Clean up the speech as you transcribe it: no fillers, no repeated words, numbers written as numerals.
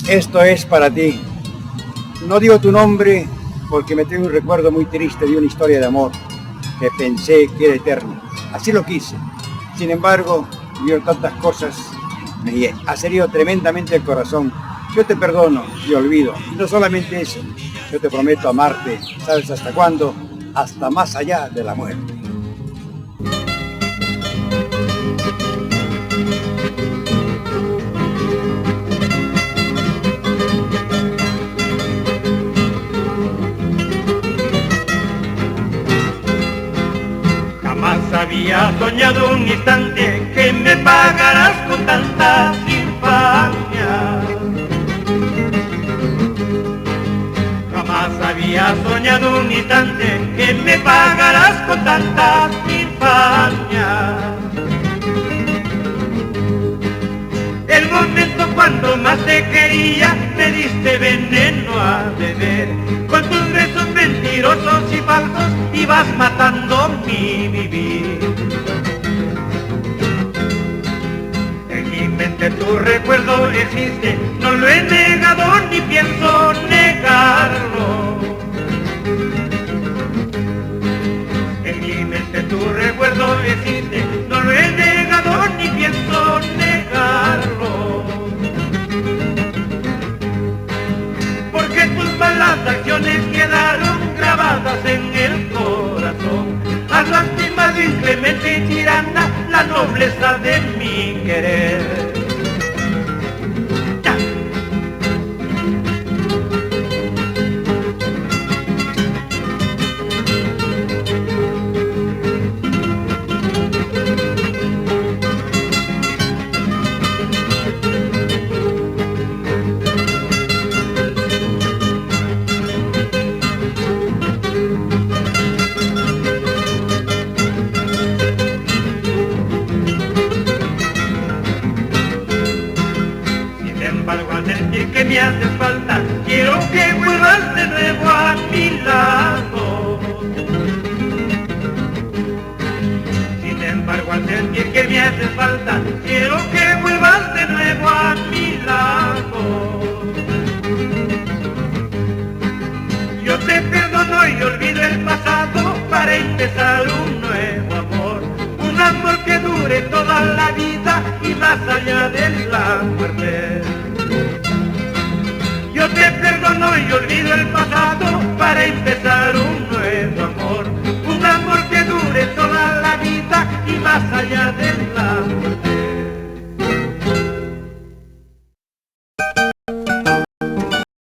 Esto es para ti. No digo tu nombre porque me tengo un recuerdo muy triste de una historia de amor que pensé que era eterna. Así lo quise. Sin embargo, vieron tantas cosas, me has herido tremendamente el corazón. Yo te perdono y olvido. Y no solamente eso, yo te prometo amarte, ¿sabes hasta cuándo? Hasta más allá de la muerte. Había soñado un instante que me pagarás con tantas infamias. Jamás había soñado un instante que me pagarás con tantas infamias. El momento cuando más te quería me diste veneno a beber. Con tus besos mentirosos y falsos ibas matando mi vivir. En mi mente tu recuerdo existe, no lo he negado ni pienso negarlo. En mi mente tu recuerdo existe, no lo he negado ni pienso negarlo. Porque tus malas acciones quedaron grabadas en el corazón. Has lastimado inclemente y tirana la nobleza de mi querer. Que me haces falta, quiero que vuelvas de nuevo a mi lado. Sin embargo, al sentir que me haces falta, quiero que vuelvas de nuevo a mi lado. Yo te perdono y olvido el pasado para empezar un nuevo amor. Un amor que dure toda la vida y más allá de la muerte. Yo te perdono y olvido el pasado para empezar un nuevo amor.